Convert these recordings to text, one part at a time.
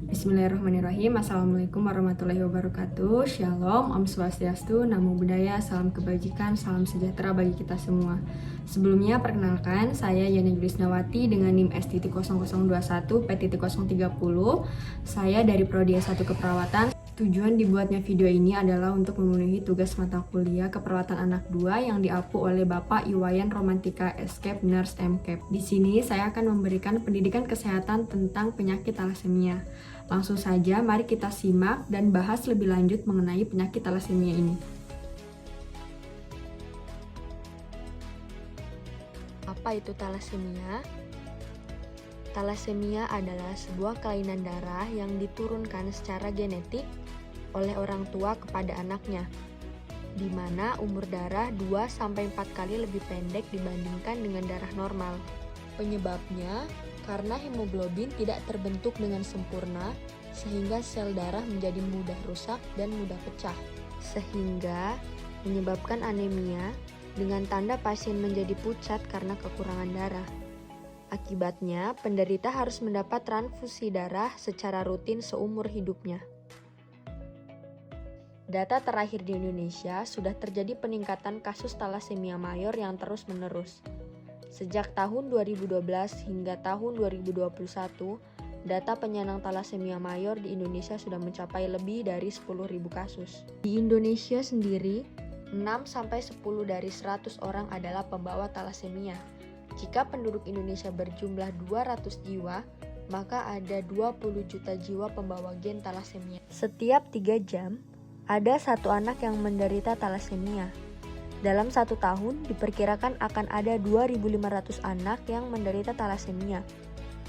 Bismillahirrahmanirrahim. Assalamualaikum warahmatullahi wabarakatuh. Shalom, Om Swastiastu, Namo Buddhaya, salam kebajikan, salam sejahtera bagi kita semua. Sebelumnya, perkenalkan, saya Yani Grisnawati dengan NIM S.0021 P.030. Saya dari Prodi S1 Keperawatan. Tujuan dibuatnya video ini adalah untuk memenuhi tugas mata kuliah keperawatan anak 2 yang diapu oleh Bapak Iwayan Romantika Escape Nurse MCAP. Di sini saya akan memberikan pendidikan kesehatan tentang penyakit talasemia. Langsung saja, mari kita simak dan bahas lebih lanjut mengenai penyakit talasemia ini. Apa itu talasemia? Talasemia adalah sebuah kelainan darah yang diturunkan secara genetik oleh orang tua kepada anaknya, di mana umur darah 2-4 kali lebih pendek dibandingkan dengan darah normal. Penyebabnya karena hemoglobin tidak terbentuk dengan sempurna, sehingga sel darah menjadi mudah rusak dan mudah pecah, sehingga menyebabkan anemia dengan tanda pasien menjadi pucat karena kekurangan darah. Akibatnya, penderita harus mendapat transfusi darah secara rutin seumur hidupnya. Data terakhir di Indonesia sudah terjadi peningkatan kasus talasemia mayor yang terus-menerus. Sejak tahun 2012 hingga tahun 2021, data penyandang talasemia mayor di Indonesia sudah mencapai lebih dari 10.000 kasus. Di Indonesia sendiri, 6-10 dari 100 orang adalah pembawa talasemia. Jika penduduk Indonesia berjumlah 200 jiwa, maka ada 20 juta jiwa pembawa gen talasemia. Setiap 3 jam, ada satu anak yang menderita talasemia. Dalam 1 tahun, diperkirakan akan ada 2.500 anak yang menderita talasemia.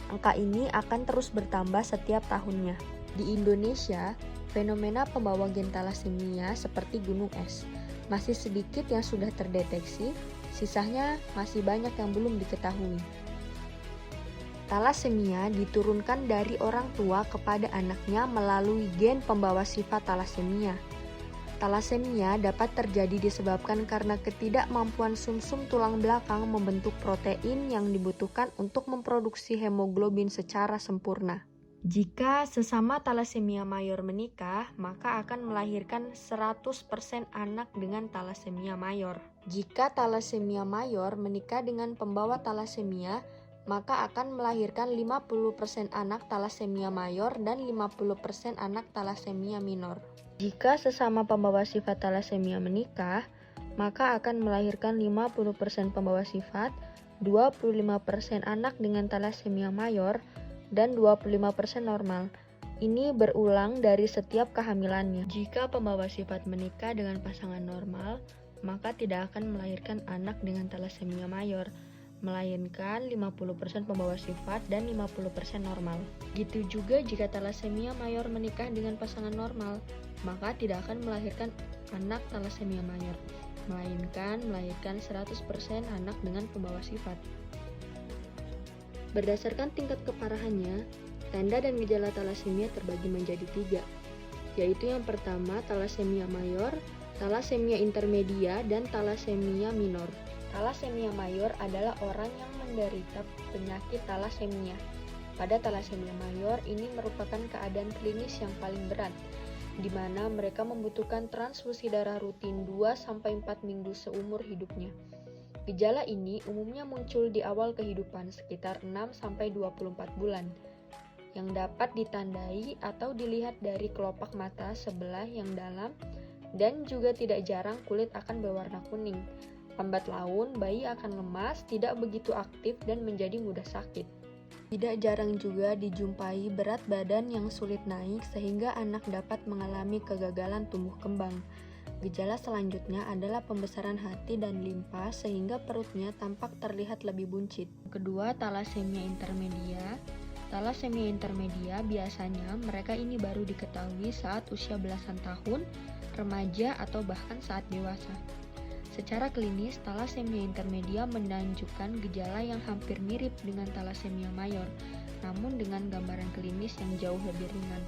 Angka ini akan terus bertambah setiap tahunnya. Di Indonesia, fenomena pembawa gen talasemia seperti gunung es. Masih sedikit yang sudah terdeteksi, sisanya masih banyak yang belum diketahui. Talasemia diturunkan dari orang tua kepada anaknya melalui gen pembawa sifat talasemia. Talasemia dapat terjadi disebabkan karena ketidakmampuan sumsum tulang belakang membentuk protein yang dibutuhkan untuk memproduksi hemoglobin secara sempurna. Jika sesama talasemia mayor menikah, maka akan melahirkan 100% anak dengan talasemia mayor. Jika talasemia mayor menikah dengan pembawa talasemia, maka akan melahirkan 50% anak talasemia mayor dan 50% anak talasemia minor. Jika sesama pembawa sifat talasemia menikah, maka akan melahirkan 50% pembawa sifat, 25% anak dengan talasemia mayor, dan 25% normal. Ini berulang dari setiap kehamilannya. Jika pembawa sifat menikah dengan pasangan normal, maka tidak akan melahirkan anak dengan talasemia mayor, melainkan 50% pembawa sifat dan 50% normal. Gitu juga jika talasemia mayor menikah dengan pasangan normal, maka tidak akan melahirkan anak talasemia mayor, melainkan melahirkan 100% anak dengan pembawa sifat. Berdasarkan tingkat keparahannya, tanda dan gejala talasemia terbagi menjadi 3, yaitu yang pertama talasemia mayor, talasemia intermedia, dan talasemia minor. Talasemia mayor adalah orang yang menderita penyakit talasemia. Pada talasemia mayor, ini merupakan keadaan klinis yang paling berat, di mana mereka membutuhkan transfusi darah rutin 2-4 minggu seumur hidupnya. Gejala ini umumnya muncul di awal kehidupan sekitar 6-24 bulan, yang dapat ditandai atau dilihat dari kelopak mata sebelah yang dalam, dan juga tidak jarang kulit akan berwarna kuning. Lambat laun, bayi akan lemas, tidak begitu aktif, dan menjadi mudah sakit. Tidak jarang juga dijumpai berat badan yang sulit naik sehingga anak dapat mengalami kegagalan tumbuh kembang. Gejala selanjutnya adalah pembesaran hati dan limpa sehingga perutnya tampak terlihat lebih buncit. Kedua, talasemia intermedia. Talasemia intermedia biasanya mereka ini baru diketahui saat usia belasan tahun, remaja, atau bahkan saat dewasa. Secara klinis, talasemia intermedia menunjukkan gejala yang hampir mirip dengan talasemia mayor, namun dengan gambaran klinis yang jauh lebih ringan.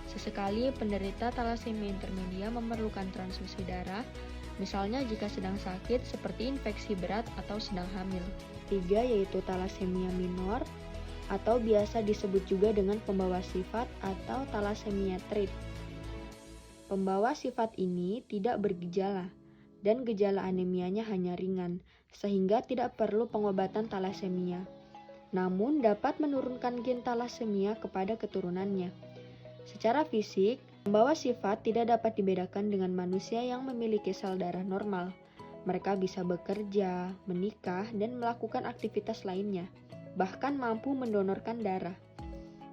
Sesekali penderita talasemia intermedia memerlukan transfusi darah, misalnya jika sedang sakit seperti infeksi berat atau sedang hamil. 3 yaitu talasemia minor. atau biasa disebut juga dengan pembawa sifat atau thalassemia trait. Pembawa sifat ini tidak bergejala dan gejala anemianya hanya ringan, sehingga tidak perlu pengobatan thalassemia. Namun dapat menurunkan gen thalassemia kepada keturunannya. Secara fisik, pembawa sifat tidak dapat dibedakan dengan manusia yang memiliki sel darah normal. Mereka bisa bekerja, menikah, dan melakukan aktivitas lainnya, bahkan mampu mendonorkan darah.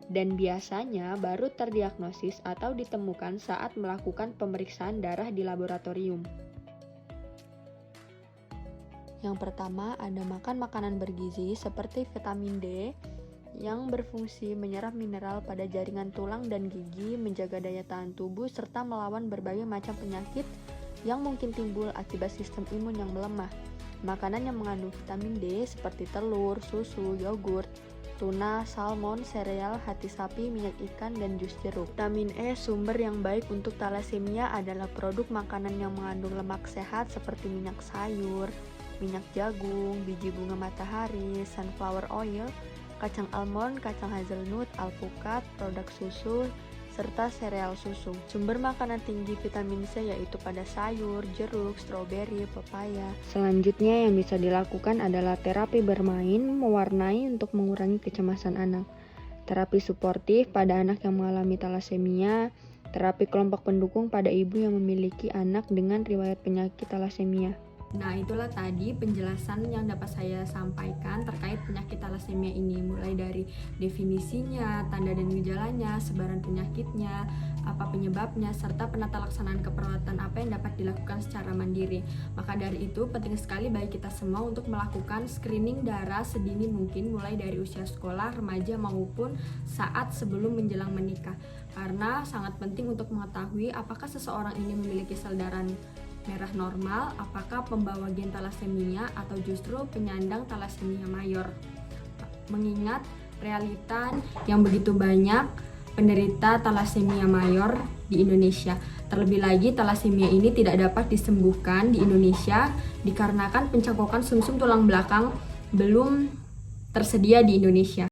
Dan biasanya baru terdiagnosis atau ditemukan saat melakukan pemeriksaan darah di laboratorium. Yang pertama, ada makan makanan bergizi seperti vitamin D yang berfungsi menyerap mineral pada jaringan tulang dan gigi, menjaga daya tahan tubuh, serta melawan berbagai macam penyakit yang mungkin timbul akibat sistem imun yang melemah. Makanan yang mengandung vitamin D seperti telur, susu, yogurt, tuna, salmon, sereal, hati sapi, minyak ikan, dan jus jeruk. Vitamin E, sumber yang baik untuk thalassemia, adalah produk makanan yang mengandung lemak sehat seperti minyak sayur, minyak jagung, biji bunga matahari, sunflower oil, kacang almond, kacang hazelnut, alpukat, produk susu, serta sereal susu. Sumber makanan tinggi vitamin C yaitu pada sayur, jeruk, stroberi, pepaya. Selanjutnya yang bisa dilakukan adalah terapi bermain mewarnai untuk mengurangi kecemasan anak. Terapi suportif pada anak yang mengalami thalassemia, terapi kelompok pendukung pada ibu yang memiliki anak dengan riwayat penyakit thalassemia. Nah, itulah tadi penjelasan yang dapat saya sampaikan terkait penyakit thalassemia ini, mulai dari definisinya, tanda dan gejalanya, sebaran penyakitnya, apa penyebabnya, serta penata laksanaan keperawatan apa yang dapat dilakukan secara mandiri. Maka dari itu, penting sekali bagi kita semua untuk melakukan screening darah sedini mungkin, mulai dari usia sekolah, remaja, maupun saat sebelum menjelang menikah. Karena sangat penting untuk mengetahui apakah seseorang ini memiliki sel darah merah normal, apakah pembawa gen thalassemia atau justru penyandang thalassemia mayor. Mengingat realita yang begitu banyak penderita thalassemia mayor di Indonesia. Terlebih lagi, thalassemia ini tidak dapat disembuhkan di Indonesia dikarenakan pencangkokan sumsum tulang belakang belum tersedia di Indonesia.